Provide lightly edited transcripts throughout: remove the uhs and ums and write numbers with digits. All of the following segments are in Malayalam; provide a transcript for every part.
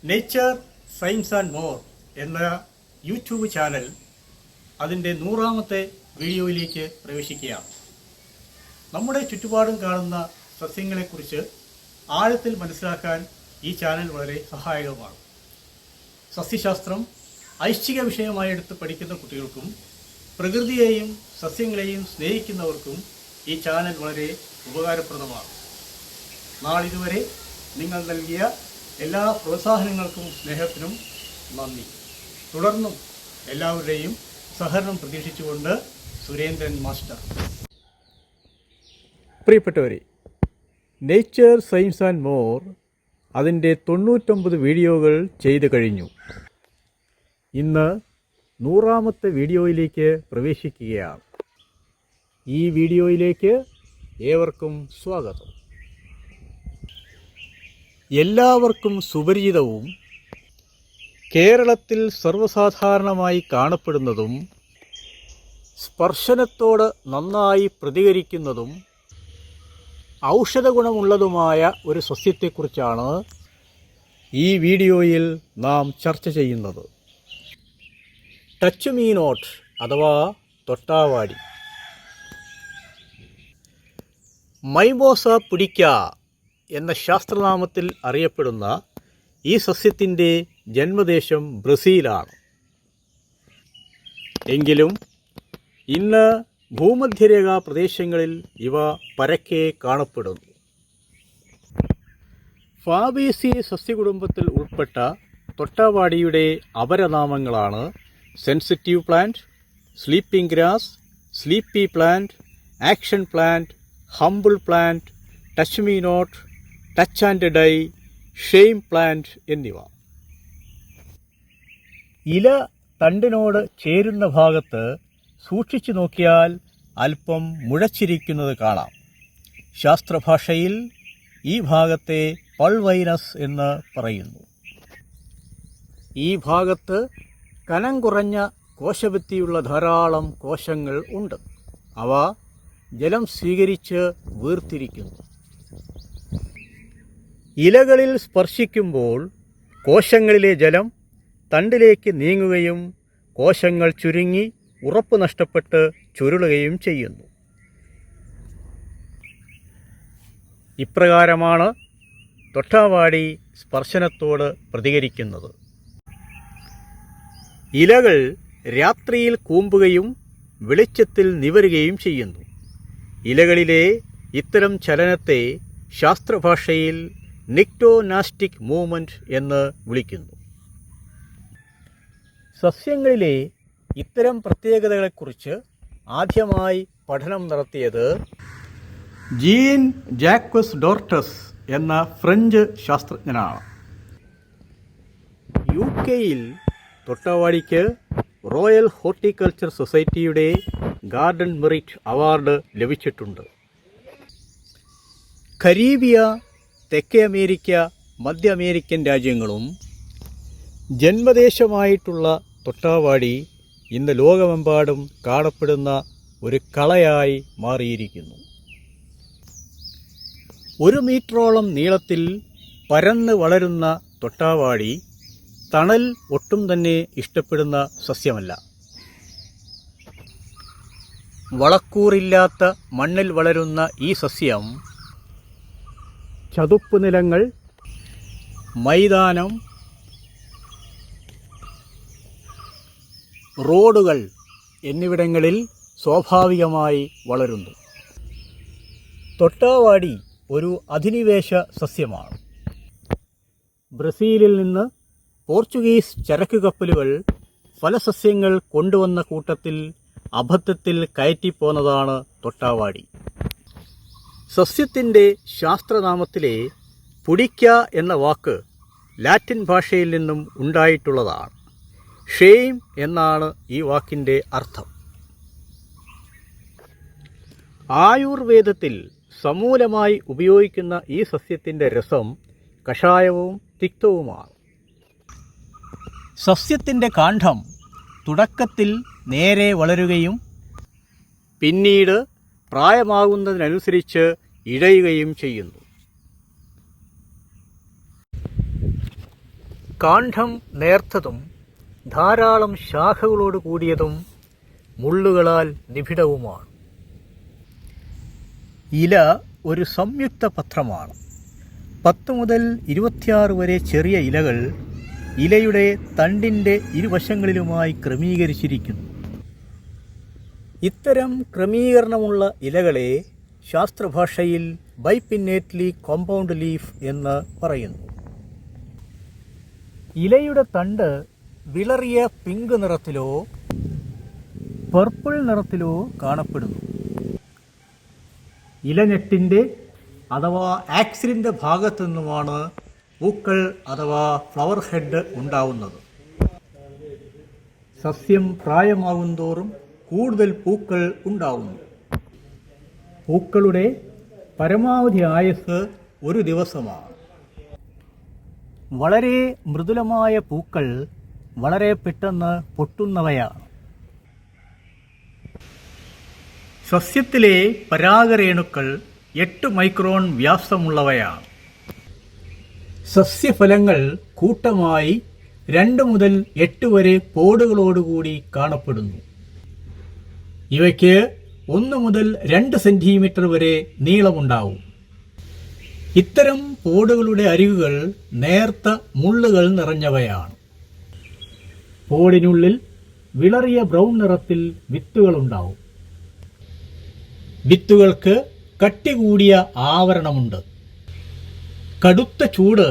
നേച്ചർ സയൻസ് ആൻഡ് മോർ എന്ന യൂട്യൂബ് ചാനൽ അതിൻ്റെ 100ാമത്തെ വീഡിയോയിലേക്ക് പ്രവേശിക്കുകയാണ്. നമ്മുടെ ചുറ്റുപാടും കാണുന്ന സസ്യങ്ങളെക്കുറിച്ച് ആഴത്തിൽ മനസ്സിലാക്കാൻ ഈ ചാനൽ വളരെ സഹായകമാണ്. സസ്യശാസ്ത്രം ഐച്ഛിക വിഷയമായി എടുത്ത് പഠിക്കുന്ന കുട്ടികൾക്കും പ്രകൃതിയെയും സസ്യങ്ങളെയും സ്നേഹിക്കുന്നവർക്കും ഈ ചാനൽ വളരെ ഉപകാരപ്രദമാണ്. നാളിതുവരെ നിങ്ങൾ നൽകിയ എല്ലാ പ്രോത്സാഹനങ്ങൾക്കും സ്നേഹത്തിനും നന്ദി. തുടർന്നും എല്ലാവരുടെയും സഹകരണം പ്രതീക്ഷിച്ചുകൊണ്ട് സുരേന്ദ്രൻ മാസ്റ്റർ. പ്രിയപ്പെട്ടവരെ, നേച്ചർ സയൻസ് ആൻഡ് മോർ അതിൻ്റെ 99 വീഡിയോകൾ ചെയ്തു കഴിഞ്ഞു. ഇന്ന് 100ാമത്തെ വീഡിയോയിലേക്ക് പ്രവേശിക്കുകയാണ്. ഈ വീഡിയോയിലേക്ക് ഏവർക്കും സ്വാഗതം. എല്ലാവർക്കും സുപരിചിതവും കേരളത്തിൽ സർവ്വസാധാരണമായി കാണപ്പെടുന്നതും സ്പർശനത്തോട് നന്നായി പ്രതികരിക്കുന്നതും ഔഷധഗുണമുള്ളതുമായ ഒരു സസ്യത്തെക്കുറിച്ചാണ് ഈ വീഡിയോയിൽ നാം ചർച്ച ചെയ്യുന്നത്. ടച്ച് മീ നോട്ട് അഥവാ തൊട്ടാവാടി. മൈമോസ പുഡിക്ക എന്ന ശാസ്ത്രനാമത്തിൽ അറിയപ്പെടുന്ന ഈ സസ്യത്തിൻ്റെ ജന്മദേശം ബ്രസീലാണ്. എങ്കിലും ഇന്ന് ഭൂമധ്യരേഖാ പ്രദേശങ്ങളിൽ ഇവ പരക്കെ കാണപ്പെടുന്നു. ഫാബേസി സസ്യകുടുംബത്തിൽ ഉൾപ്പെട്ട തൊട്ടാവാടിയുടെ അപരനാമങ്ങളാണ് sensitive plant, sleeping grass, sleepy plant, action plant, humble plant, touch me not, touch and die, shame plant എന്നിവ. ഇല തണ്ടിനോട് ചേരുന്ന ഭാഗത്ത് സൂക്ഷിച്ചു നോക്കിയാൽ അല്പം മുഴച്ചിരിക്കുന്നത് കാണാം. ശാസ്ത്രഭാഷയിൽ ഈ ഭാഗത്തെ പൾവൈനസ് എന്ന് പറയുന്നു. ഈ ഭാഗത്ത് കനം കുറഞ്ഞ കോശഭിത്തിയുള്ള ധാരാളം കോശങ്ങൾ ഉണ്ട്. അവ ജലം സ്വീകരിച്ച് വീർത്തിരിക്കുന്നു. ഇലകളിൽ സ്പർശിക്കുമ്പോൾ കോശങ്ങളിലെ ജലം തണ്ടിലേക്ക് നീങ്ങുകയും കോശങ്ങൾ ചുരുങ്ങി ഉറപ്പ് നഷ്ടപ്പെട്ട് ചുരുളുകയും ചെയ്യുന്നു. ഇപ്രകാരമാണ് തൊട്ടാവാടി സ്പർശനത്തോട് പ്രതികരിക്കുന്നത്. ഇലകൾ രാത്രിയിൽ കൂമ്പുകയും വെളിച്ചത്തിൽ നിവരുകയും ചെയ്യുന്നു. ഇലകളിലെ ഇത്തരം ചലനത്തെ ശാസ്ത്രഭാഷയിൽ നിക്ടോനാസ്റ്റിക് മൂവ്മെൻറ്റ് എന്ന് വിളിക്കുന്നു. സസ്യങ്ങളിലെ ഇത്തരം പ്രത്യേകതകളെക്കുറിച്ച് ആദ്യമായി പഠനം നടത്തിയത് ജീൻ ജാക്വസ് ഡോർട്ടസ് എന്ന ഫ്രഞ്ച് ശാസ്ത്രജ്ഞനാണ്. UK-യിൽ തൊട്ടാവാടിക്ക് റോയൽ ഹോർട്ടിക്കൾച്ചർ സൊസൈറ്റിയുടെ ഗാർഡൻ മെറിറ്റ് അവാർഡ് ലഭിച്ചിട്ടുണ്ട്. കരീബിയ, തെക്കേ അമേരിക്ക, മധ്യ അമേരിക്കൻ രാജ്യങ്ങളും ജന്മദേശമായിട്ടുള്ള തൊട്ടാവാടി ഇന്ന് ലോകമെമ്പാടും കാണപ്പെടുന്ന ഒരു കളയായി മാറിയിരിക്കുന്നു. 1 മീറ്ററോളം നീളത്തിൽ പരന്ന് വളരുന്ന തൊട്ടാവാടി തണൽ ഒട്ടും തന്നെ ഇഷ്ടപ്പെടുന്ന സസ്യമല്ല. വളക്കൂറില്ലാത്ത മണ്ണിൽ വളരുന്ന ഈ സസ്യം ചതുപ്പ് നിലങ്ങൾ, മൈതാനം, റോഡുകൾ എന്നിവിടങ്ങളിൽ സ്വാഭാവികമായി വളരുന്നു. തൊട്ടാവാടി ഒരു അധിനിവേശ സസ്യമാണ്. ബ്രസീലിൽ നിന്ന് പോർച്ചുഗീസ് ചരക്ക് കപ്പലുകൾ ഫലസസ്യങ്ങൾ കൊണ്ടുവന്ന കൂട്ടത്തിൽ അബദ്ധത്തിൽ കയറ്റിപ്പോന്നതാണ് തൊട്ടാവാടി. സസ്യത്തിൻ്റെ ശാസ്ത്രനാമത്തിലെ പുഡിക്ക എന്ന വാക്ക് ലാറ്റിൻ ഭാഷയിൽ നിന്നും ഉണ്ടായിട്ടുള്ളതാണ്. ഷെയിം എന്നാണ് ഈ വാക്കിൻ്റെ അർത്ഥം. ആയുർവേദത്തിൽ സമൂലമായി ഉപയോഗിക്കുന്ന ഈ സസ്യത്തിൻ്റെ രസം കഷായവും തിക്തവുമാണ്. സസ്യത്തിൻ്റെ കാണ്ഡം തുടക്കത്തിൽ നേരെ വളരുകയും പിന്നീട് പ്രായമാകുന്നതിനനുസരിച്ച് ഇഴയുകയും ചെയ്യുന്നു. കാണ്ഡം നേർത്തതും ധാരാളം ശാഖകളോട് കൂടിയതും മുള്ളുകളാൽ നിബിഡവുമാണ്. ഇല ഒരു സംയുക്ത പത്രമാണ്. 10 മുതൽ 26 വരെ ചെറിയ ഇലകൾ ഇലയുടെ തണ്ടിൻ്റെ ഇരുവശങ്ങളിലുമായി ക്രമീകരിച്ചിരിക്കുന്നു. ഇത്തരം ക്രമീകരണമുള്ള ഇലകളെ ശാസ്ത്രഭാഷയിൽ ബൈപിന്നേറ്റ്ലി കോമ്പൗണ്ട് ലീഫ് എന്ന് പറയുന്നു. ഇലയുടെ തണ്ട് വിളറിയ പിങ്ക് നിറത്തിലോ പർപ്പിൾ നിറത്തിലോ കാണപ്പെടുന്നു. ഇലഞ്ഞെട്ടിൻ്റെ അഥവാ ആക്സിലിൻ്റെ ഭാഗത്തു നിന്നുമാണ് പൂക്കൾ അഥവാ ഫ്ലവർ ഹെഡ് ഉണ്ടാവുന്നത്. സസ്യം പ്രായമാകുന്തോറും കൂടുതൽ പൂക്കൾ ഉണ്ടാവുന്നു. പൂക്കളുടെ പരമാവധി ആയുസ് 1 ദിവസമാണ്. വളരെ മൃദുലമായ പൂക്കൾ വളരെ പെട്ടെന്ന് പൊട്ടുന്നവയാണ്. സസ്യത്തിലെ പരാഗരേണുക്കൾ 8 മൈക്രോൺ വ്യാസമുള്ളവയാണ്. സസ്യഫലങ്ങൾ കൂട്ടമായി 2 മുതൽ 8 വരെ പോടുകളോടുകൂടി കാണപ്പെടുന്നു. ഇവയ്ക്ക് 1 മുതൽ 2 സെന്റിമീറ്റർ വരെ നീളമുണ്ടാവും. ഇത്തരം പോടുകളുടെ അരികുകൾ നേർത്ത മുള്ളുകൾ നിറഞ്ഞവയാണ്. പോടിനുള്ളിൽ വിളറിയ ബ്രൗൺ നിറത്തിൽ വിത്തുകളുണ്ടാവും. വിത്തുകൾക്ക് കട്ടി കൂടിയ ആവരണമുണ്ട്. കടുത്ത ചൂട്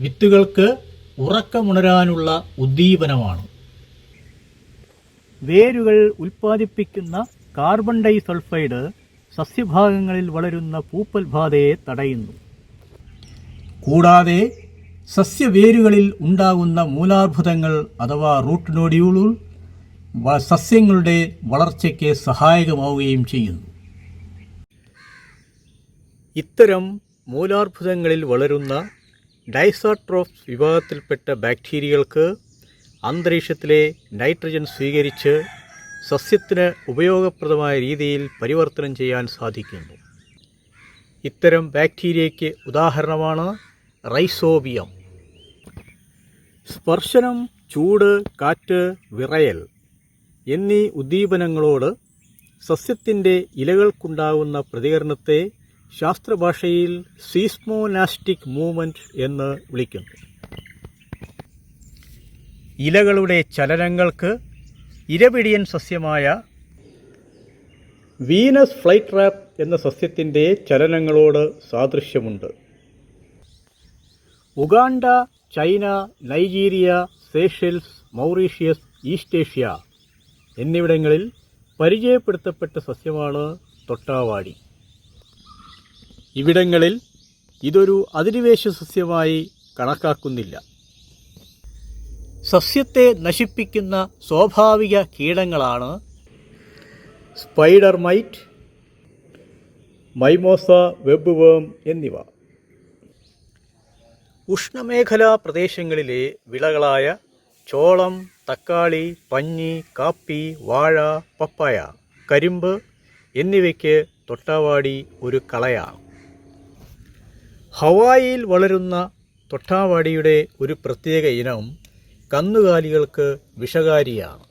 വിത്തുകൾക്ക് ഉറക്കമുണരാനുള്ള ഉദ്ദീപനമാണ്. വേരുകൾ ഉൽപ്പാദിപ്പിക്കുന്ന കാർബൺ ഡൈ സൾഫൈഡ് സസ്യഭാഗങ്ങളിൽ വളരുന്ന പൂപ്പൽ ബാധയെ തടയുന്നു. കൂടാതെ സസ്യവേരുകളിൽ ഉണ്ടാകുന്ന മൂലാർബുദങ്ങൾ അഥവാ റൂട്ട് നോഡ്യൂളുകൾ സസ്യങ്ങളുടെ വളർച്ചയ്ക്ക് സഹായകമാവുകയും ചെയ്യുന്നു. ഇത്തരം മൂലാർബുദങ്ങളിൽ വളരുന്ന ഡൈസാട്രോപ്സ് വിഭാഗത്തിൽപ്പെട്ട ബാക്ടീരിയകൾക്ക് അന്തരീക്ഷത്തിലെ നൈട്രജൻ സ്വീകരിച്ച് സസ്യത്തിന് ഉപയോഗപ്രദമായ രീതിയിൽ പരിവർത്തനം ചെയ്യാൻ സാധിക്കുന്നു. ഇത്തരം ബാക്ടീരിയയ്ക്ക് ഉദാഹരണമാണ് റൈസോബിയം. സ്പർശനം, ചൂട്, കാറ്റ്, വിറയൽ എന്നീ ഉദ്ദീപനങ്ങളോട് സസ്യത്തിൻ്റെ ഇലകൾക്കുണ്ടാകുന്ന പ്രതികരണത്തെ ശാസ്ത്രഭാഷയിൽ സീസ്മോനാസ്റ്റിക് മൂവ്മെൻറ്റ് എന്ന് വിളിക്കുന്നു. ഇലകളുടെ ചലനങ്ങൾക്ക് ഇരപിടിയൻ സസ്യമായ വീനസ് ഫ്ലൈട്രാപ്പ് എന്ന സസ്യത്തിൻ്റെ ചലനങ്ങളോട് സാദൃശ്യമുണ്ട്. Uganda, China, Nigeria, Seychelles, Mauritius, East Asia എന്നിവിടങ്ങളിൽ പരിചയപ്പെടുത്തപ്പെട്ട സസ്യമാണ് തൊട്ടാവാടി. ഇവിടങ്ങളിൽ ഇതൊരു അധിനിവേശ സസ്യമായി കണക്കാക്കുന്നില്ല. സസ്യത്തെ നശിപ്പിക്കുന്ന സ്വാഭാവിക കീടങ്ങളാണ് spider mite, mimosa web worm എന്നിവ. ഉഷ്ണമേഖലാ പ്രദേശങ്ങളിലെ വിളകളായ ചോളം, തക്കാളി, പഞ്ഞി, കാപ്പി, വാഴ, പപ്പായ, കരിമ്പ് എന്നിവയ്ക്ക് തൊട്ടാവാടി ഒരു കളയാണ്. ഹവായിയിൽ വളരുന്ന തൊട്ടാവാടിയുടെ ഒരു പ്രത്യേക ഇനം കന്നുകാലികൾക്ക് വിഷകാരിയാണ്.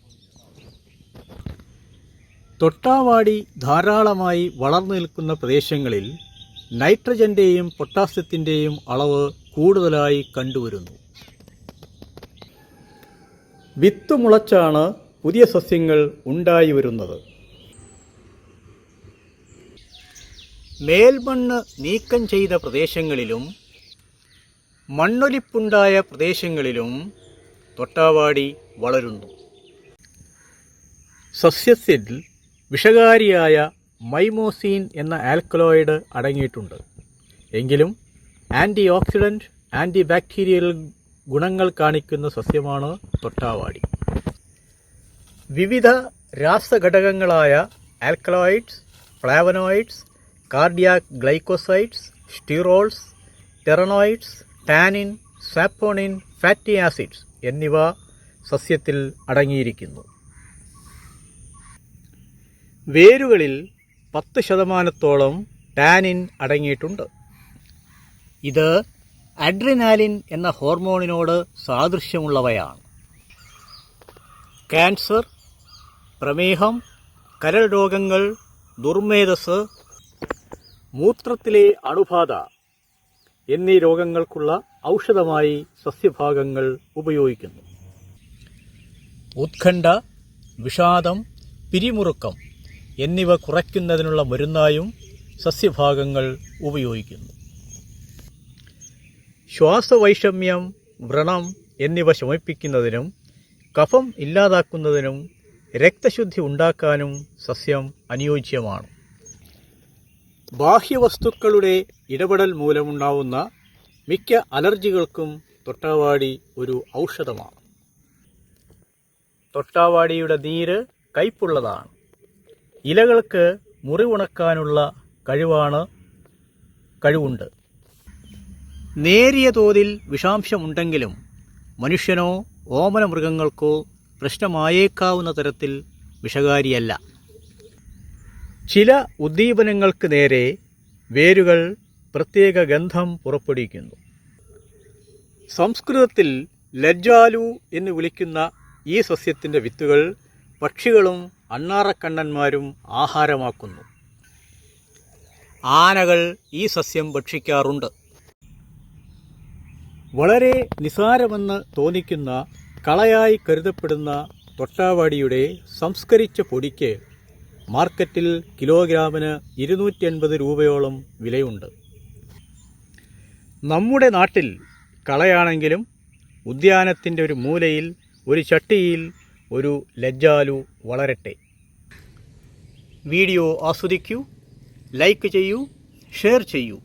തൊട്ടാവാടി ധാരാളമായി വളർന്നു നിൽക്കുന്ന പ്രദേശങ്ങളിൽ നൈട്രജൻ്റെയും പൊട്ടാസ്യത്തിൻ്റെയും അളവ് കൂടുതലായി കണ്ടുവരുന്നു. വിത്ത് മുളച്ചാണ് പുതിയ സസ്യങ്ങൾ ഉണ്ടായി വരുന്നത്. മേൽമണ്ണ് നീക്കം ചെയ്ത പ്രദേശങ്ങളിലും മണ്ണൊലിപ്പുണ്ടായ പ്രദേശങ്ങളിലും തൊട്ടാവാടി വളരുന്നു. സസ്യത്തിൽ വിഷകാരിയായ മൈമോസീൻ എന്ന ആൽക്കലോയിഡ് അടങ്ങിയിട്ടുണ്ട്. എങ്കിലും ആൻറ്റി ഓക്സിഡൻറ്റ്, ആൻറ്റി ബാക്ടീരിയൽ ഗുണങ്ങൾ കാണിക്കുന്ന സസ്യമാണ് തൊട്ടാവാടി. വിവിധ രാസഘടകങ്ങളായ alkaloids, flavonoids, cardiac glycosides, sterols, terpenoids, tannin, saponin, fatty acids എന്നിവ സസ്യത്തിൽ അടങ്ങിയിരിക്കുന്നു. വേരുകളിൽ 10% ടാനിൻ അടങ്ങിയിട്ടുണ്ട്. ഇത് അഡ്രിനാലിൻ എന്ന ഹോർമോണിനോട് സാദൃശ്യമുള്ളവയാണ്. ക്യാൻസർ, പ്രമേഹം, കരൾ രോഗങ്ങൾ, ദുർമേധസ്, മൂത്രത്തിലെ അണുബാധ എന്നീ രോഗങ്ങൾക്കുള്ള ഔഷധമായി സസ്യഭാഗങ്ങൾ ഉപയോഗിക്കുന്നു. ഉത്കണ്ഠ, വിഷാദം, പിരിമുറുക്കം എന്നിവ കുറയ്ക്കുന്നതിനുള്ള മരുന്നായും സസ്യഭാഗങ്ങൾ ഉപയോഗിക്കുന്നു. ശ്വാസവൈഷമ്യം, വ്രണം എന്നിവ ശമിപ്പിക്കുന്നതിനും കഫം ഇല്ലാതാക്കുന്നതിനും രക്തശുദ്ധി ഉണ്ടാക്കാനും സസ്യം അനുയോജ്യമാണ്. ബാഹ്യവസ്തുക്കളുടെ ഇടപെടൽ മൂലമുണ്ടാവുന്ന മിക്ക അലർജികൾക്കും തൊട്ടാവാടി ഒരു ഔഷധമാണ്. തൊട്ടാവാടിയുടെ നീര് കയ്പുള്ളതാണ്. ഇലകൾക്ക് മുറിവുണക്കാനുള്ള കഴിവുണ്ട്. നേരിയ തോതിൽ വിഷാംശമുണ്ടെങ്കിലും മനുഷ്യനോ ഓമന മൃഗങ്ങൾക്കോ പ്രശ്നമായേക്കാവുന്ന തരത്തിൽ വിഷകാരിയല്ല. ചില ഉദ്ദീപനങ്ങൾക്ക് നേരെ വേരുകൾ പ്രത്യേക ഗന്ധം പുറപ്പെടുവിക്കുന്നു. സംസ്കൃതത്തിൽ ലജ്ജാലു എന്ന് വിളിക്കുന്ന ഈ സസ്യത്തിൻ്റെ വിത്തുകൾ പക്ഷികളും അണ്ണാറക്കണ്ണന്മാരും ആഹാരമാക്കുന്നു. ആനകൾ ഈ സസ്യം ഭക്ഷിക്കാറുണ്ട്. വളരെ നിസാരമെന്ന് തോന്നിക്കുന്ന കളയായി കരുതപ്പെടുന്ന തൊട്ടാവാടിയുടെ സംസ്കരിച്ച പൊടിക്ക് മാർക്കറ്റിൽ കിലോഗ്രാമിന് 250 രൂപയോളം വിലയുണ്ട്. നമ്മുടെ നാട്ടിൽ കളയാണെങ്കിലും ഉദ്യാനത്തിൻ്റെ ഒരു മൂലയിൽ ഒരു ചട്ടിയിൽ ഒരു ലജ്ജാലു വളരട്ടെ. വീഡിയോ ആസ്വദിക്കൂ, ലൈക്ക് ചെയ്യൂ, ഷെയർ ചെയ്യൂ.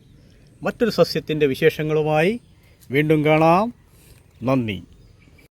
മറ്റൊരു സസ്യത്തിൻ്റെ വിശേഷങ്ങളുമായി വീണ്ടും കാണാം. നന്ദി.